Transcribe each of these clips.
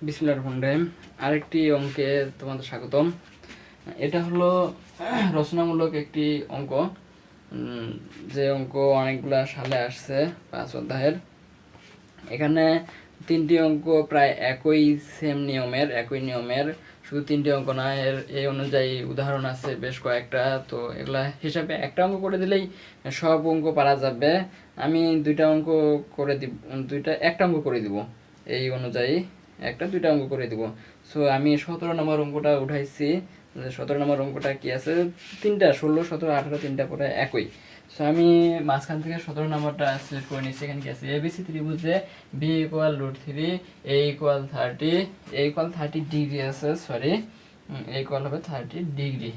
বিসমিল্লাহির রহমানির রহিম। আরেকটি অঙ্কে তোমাদের স্বাগতম। এটা হলো রচনামূলক একটি অঙ্ক, যে অঙ্ক অনেকগুলা সালে আসছে 5 অধ্যায়ের। এখানে তিনটি অঙ্ক প্রায় একই নিয়মের, শুধু তিনটি অঙ্ক না, এই অনুযায়ী উদাহরণ আছে বেশ কয়েকটা। তো এগুলা হিসাবে একটা অঙ্ক করে দিলেই সব অঙ্ক পারা যাবে। আমি একটা অঙ্ক করে দিব, এই অনুযায়ী দুইটা অঙ্ক করে দিব। সো আমি 17 নম্বর অঙ্কটা উঠাইছি। 17 নম্বর অঙ্কটা কি আছে, 16, 17, 18 তিনটা পরে একই। সো আমি মাঝখান থেকে 17 নম্বরটা সিলেক্ট করে নিচ্ছি। এখানে কি আছে, এবিসি ত্রিভুজে বি ইকুয়াল √3, এ ইকুয়াল 30 ডিগ্রি আছে, সরি এ ইকুয়াল হবে 30 ডিগ্রি,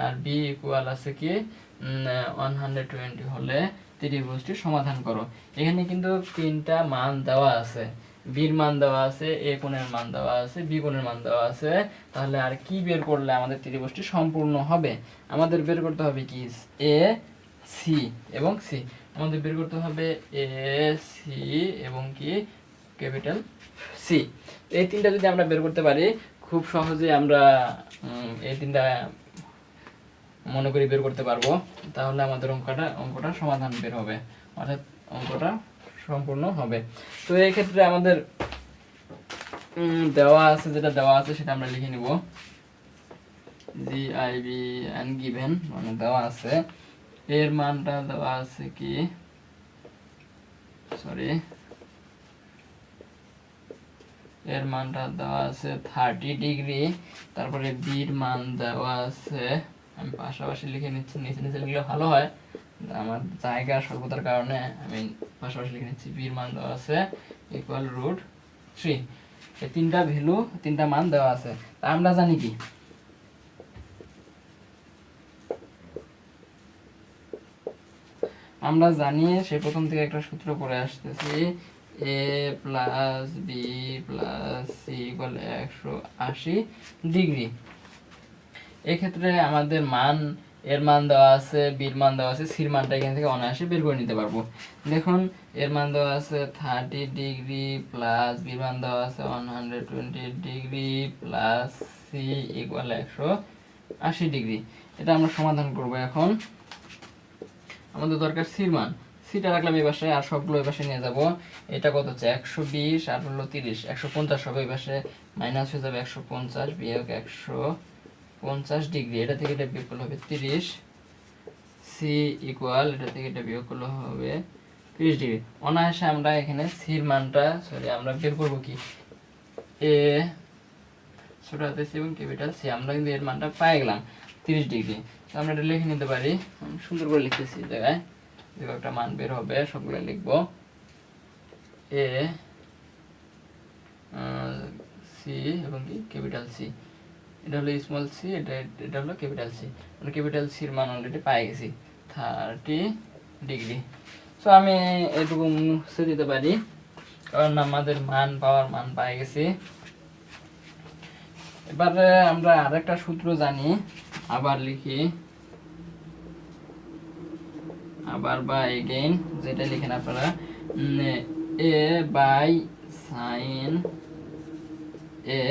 আর বি ইকুয়াল আছে কি 120 হলে ত্রিভুজটি সমাধান করো। এখানে কিন্তু তিনটা মান দেওয়া আছে, বির মান দেওয়া আছে, এ কোণের মান দেওয়া আছে, বি কোণের মান দেওয়া আছে। তাহলে আর কি বের করলে আমাদের ত্রিভুজটি সম্পূর্ণ হবে? আমাদের বের করতে হবে কি, এ সি এবং সি। আমাদের বের করতে হবে এ সি এবং কি ক্যাপিটাল সি। এই তিনটা যদি আমরা বের করতে পারি, খুব সহজে আমরা এই তিনটা মনে করি বের করতে পারবো। তাহলে আমাদের অঙ্কটা সমাধান বের হবে, অর্থাৎ অঙ্কটা সম্পূর্ণ হবে। তো এই ক্ষেত্রে আমাদের যেটা দেওয়া আছে সেটা আমরা লিখে নিব। GIBN গিভেন মানে দেওয়া আছে, এর মানটা দেওয়া আছে কি, এর মানটা দেওয়া আছে 30 ডিগ্রি। তারপরে বির মান দেওয়া আছে, আমি পাশাপাশি লিখে নিচ্ছি, নিচে লিখলে ভালো হয়, আমার জায়গা স্বল্পতার কারণে আমি পাশাপাশি লিখে নিচ্ছি। বির মান দেওয়া আছে ইকুয়াল √3। এই তিনটা মান দেওয়া আছে। তা আমরা জানি কি, আমরা জানি সে প্রথম থেকে একটা সূত্র করে আসতেছি, a plus B plus C equal 180 degree. এক্ষেত্রে আমাদের এর মান দেওয়া আছে, বির মান দেওয়া আছে, সির মানটা এখান থেকে অনায়াসে বের করে নিতে পারবো। দেখুন, এর মান দেওয়া আছে 30 ডিগ্রি প্লাস বির মান দেওয়া আছে 120 degree plus C equal 180 degree. এটা আমরা সমাধান করব। এখন আমাদের দরকার সির মান, সিটা রাখলাম এই পাশে, আর সবগুলো এই পাশে নিয়ে যাব। এটা কত হচ্ছে 120 আর হলো 30, 150 হবে এই পাশে, মাইনাস হয়ে যাবে 150 বিয়োগ 150 ডিগ্রি। এটা থেকে এটা বিয়োগ করলে হবে 30, সি ইকুয়াল এটা থেকে এটা বিয়োগ করলে হবে 30 ডিগ্রি। অনায়াসে আমরা এখানে সির মানটা আমরা বের করব কি, এ ছোট হাতের সি এবং ক্যাপিটাল সি। আমরা কিন্তু এর মানটা পেয়ে গেলাম 30 ডিগ্রি। তো আমরা এটা লিখে নিতে পারি, সুন্দর করে লিখতেছি, জায়গায় যে একটা মান বের হবে সবগুলো লিখবো। এ সি এবং কি ক্যাপিটাল সি, এটা হলো স্মল সি, এটা হলো ক্যাপিটাল সি। আমরা ক্যাপিটাল সির মান অলরেডি পেয়ে গেছি 30 ডিগ্রি। সো আমি এটুকু মুছে দিতে পারি, কারণ আমাদের মান পেয়ে গেছি। এবারে আমরা আরেকটা সূত্র জানি, আবার লিখি, বা এগেইন, যেটা লিখেন আপনারা, a by sine a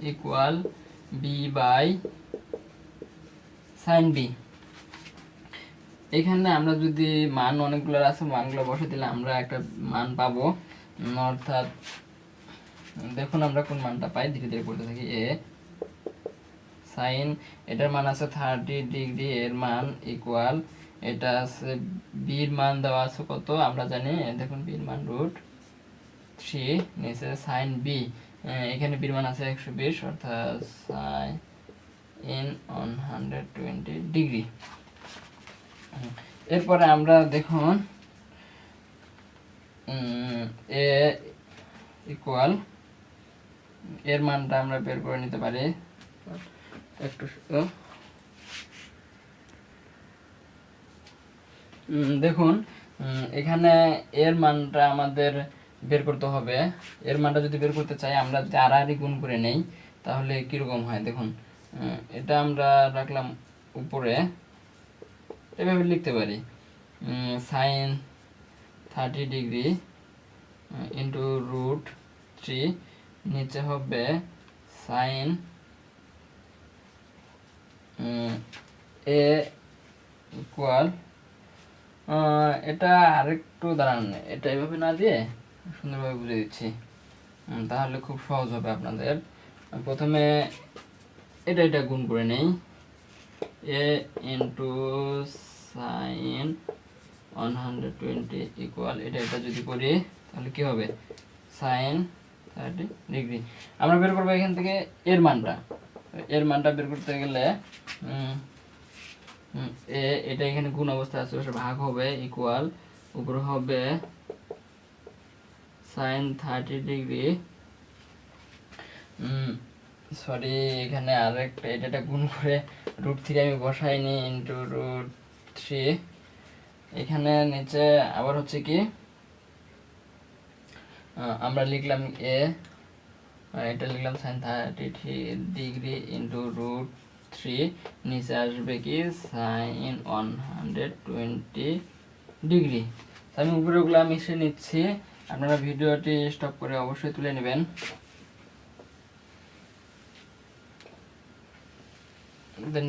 equal b by sine b. এখানে আমরা যদি মান অনেকগুলো আছে, মানগুলো বসে দিলে আমরা একটা মান পাবো। অর্থাৎ দেখুন আমরা কোন মানটা পাই, ধীরে ধীরে পড়তে থাকি। এ সাইন, এটার মান আছে 30 ডিগ্রি, এর মান ইকুয়াল, এটা আছে বির মান দেওয়া আছে কত আমরা জানি, দেখুন বির মান √3, নিচে সাইন বি, এখানে বির মান আছে 120, অর্থাৎ সাইন 120 ডিগ্রি। এরপরে আমরা দেখুন এ ইকুয়াল, এর মানটা আমরা বের করে নিতে পারি একটু। দেখুন এখানে এর মানটা আমাদের বের করতে হবে। এর মানটা যদি বের করতে চাই, আমরা যদি আড়াআড়ি গুণ করে নেই তাহলে কিরকম হয় দেখুন। এটা আমরা রাখলাম উপরে, এভাবে লিখতে পারি, সাইন 30 ডিগ্রি ইন্টু √3 নিচে হবে সাইন এ ইকুয়াল, এটা আরেকটু দাঁড়ান, এটা এভাবে না দিয়ে সুন্দরভাবে বুঝে দিচ্ছি, তাহলে খুব সহজ হবে আপনাদের। প্রথমে এটা গুণ করে নেই, এ ইন্টু সাইন 120 ইকুয়াল এটা যদি করি তাহলে কি হবে, সাইন 30 ডিগ্রি। আমরা বের করবো এখান থেকে এর মানটা বের করতে গেলে এটা এখানে গুণ অবস্থা আছে, ভাগ হবে ইকুয়াল, উপরে হবে সাইন 30 ডিগ্রি, সরি এখানে আরেকটা এটা গুণ করে √3 আমি বসাইনি, ইন্টু √3, এখানে নিচে আবার হচ্ছে কি আমরা লিখলাম এটা লিখলাম সাইন 30 ডিগ্রি ইন্টু √3, নিচে আসবে কি সাইন 120 ডিগ্রি। আমি উপরেগুলো মিশে নিচ্ছি, আপনারা ভিডিওটি স্টপ করে অবশ্যই তুলে নেবেন।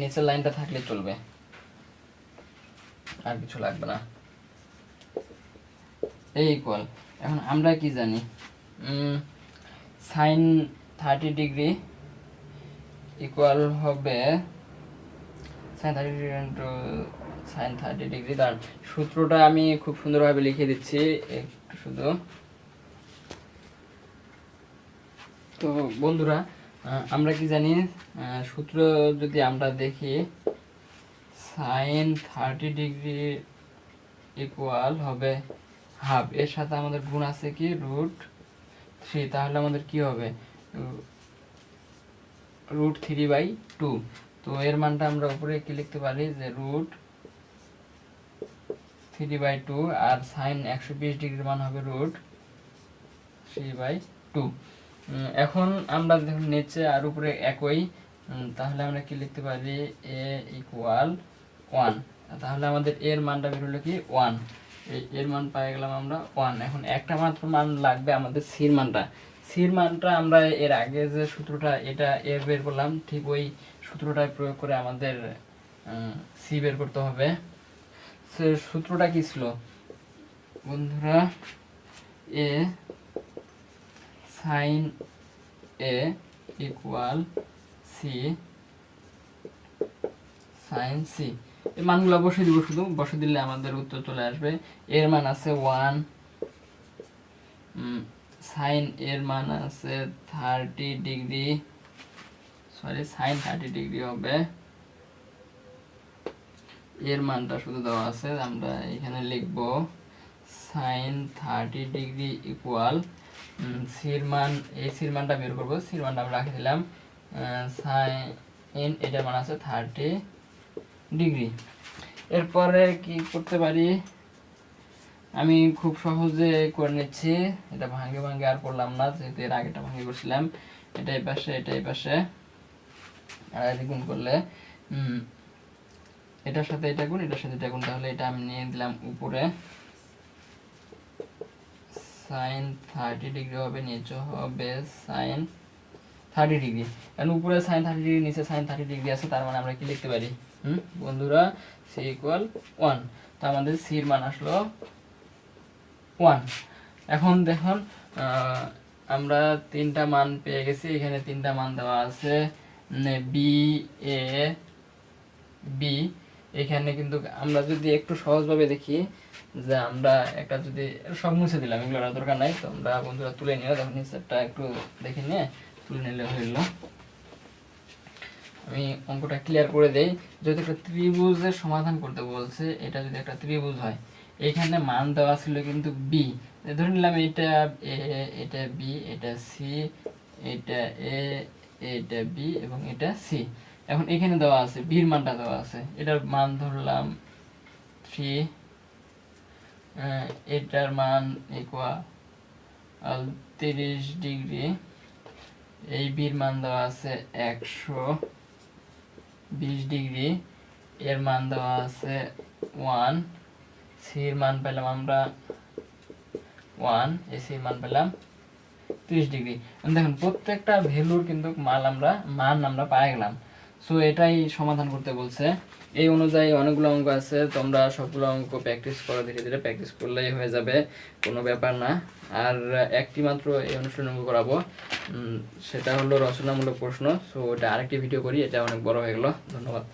নিচের লাইনটা থাকলে চলবে, আর কিছু লাগবে না। এই ইকুয়াল, এখন আমরা কি জানি, সাইন 30 ডিগ্রি ইকুয়াল হবে sine 30 degree into sine 30 degree. দাঁড়ান, সূত্রটা আমি খুব সুন্দরভাবে লিখে দিচ্ছি একটু শুধু। তো বন্ধুরা, আমরা কি জানি, সূত্র যদি আমরা দেখি, সাইন 30 ডিগ্রি ইকুয়াল হবে হাফ, এর সাথে আমাদের গুণ আছে কি √3, তাহলে আমাদের কি হবে √3/2। তো এর মানটা আমরা উপরে কি লিখতে পারি যে √3/2, আর সাইন 120 ডিগ্রির মান হবে √3/2। এখন আমরা দেখুন নিচে আর উপরে একই, তাহলে আমরা কি লিখতে পারি এ ইকুয়াল 1, তাহলে আমাদের এর মানটা বের হলো কি 1, এর মান পেয়ে গেলাম আমরা 1। এখন একটা মাত্র মান লাগবে আমাদের সির মানটা আমরা এর আগে যে সূত্রটা এটা এ বের করলাম, ঠিক ওই সূত্রটাই প্রয়োগ করে আমাদের সি বের করতে হবে। সে সূত্রটা কি ছিল বন্ধুরা, এ sign a equal C sign C. এই মানগুলো বসে দিব, শুধু বসে দিলে আমাদের উত্তর চলে আসবে। এর মান আছে 1, সাইন এর মান আছে 30 ডিগ্রি, সরি সাইন 30 ডিগ্রি হবে, এর মানটা শুধু দেওয়া আছে, আমরা এখানে লিখব সাইন 30 ডিগ্রি ইকুয়াল সির মান, এই সির মানটা বের করবো, সির মানটা আমরা রাখে দিলাম সাইন, এটার মান আছে 30 ডিগ্রি। এরপরে কি করতে পারি, আমি খুব সহজে করে নিচ্ছি, এটা ভাঙে আর করলাম না, যেহেতু এর আগেটা ভাঙে করছিলাম। এটাই পাশে আর গুণ করলে এটার সাথে এটা গুণ, এটার সাথে এটা গুণ, তাহলে এটা আমি নিয়ে দিলাম উপরে, সাইন 30 ডিগ্রি হবে, নিচে হবে সাইন 30 ডিগ্রি। কারণ উপরে সাইন 30 ডিগ্রি, নিচে সাইন 30 ডিগ্রি আছে, তার মানে আমরা কি লিখতে পারি বন্ধুরা, সি ইকুয়াল 1। তো আমাদের সির মান আসলো 1। এখন দেখুন আমরা 3টা মান পেয়ে গেছি, এখানে 3টা মান দেওয়া আছে, বি এ বি। এখানে কিন্তু আমরা যদি একটু সহজভাবে দেখি, যে আমরা একটা যদি সব মুছে দিলাম, এগুলো দরকার নাই, তো আমরা বন্ধুরা তুলে নিও, তখন নিচেরটা একটু দেখে নিয়ে তুলে নিলে হইল। আমি অঙ্কটা ক্লিয়ার করে দেই। যদি একটা ত্রিভুজের সমাধান করতে বলছে, এটা যদি একটা ত্রিভুজ হয়, এখানে মান দেওয়া ছিল কিন্তু বি, ধরে নিলাম এটা এ, এটা বি, এটা সি, এটা এ, এটা বি এবং এটা সি। এখন এখানে দেওয়া আছে বির মানটা দেওয়া আছে, এটার মান ধরলাম 3, এটার মান ইকুয়াল 30 ডিগ্রি, এই বির মান দেওয়া আছে 120 ডিগ্রি, এর মান দেওয়া আছে 1, সির মান পেলাম আমরা 1, এই সির মান পেলাম 30 ডিগ্রি। দেখুন প্রত্যেকটা ভ্যালুর কিন্তু মান আমরা পেয়ে গেলাম। সো এটাই সমাধান করতে বলছে। এই অনুযায়ী অনেকগুলো অঙ্ক আছে, তোমরা সবগুলো অঙ্ক প্র্যাকটিস করো, ধীরে ধীরে প্র্যাকটিস করলেই হয়ে যাবে, কোনো ব্যাপার না। আর একটি মাত্র এই অনুষ্ঠান অঙ্ক করাবো, সেটা হলো রচনামূলক প্রশ্ন। সো এটা আরেকটি ভিডিও করি, এটা অনেক বড় হয়ে গেল। ধন্যবাদ।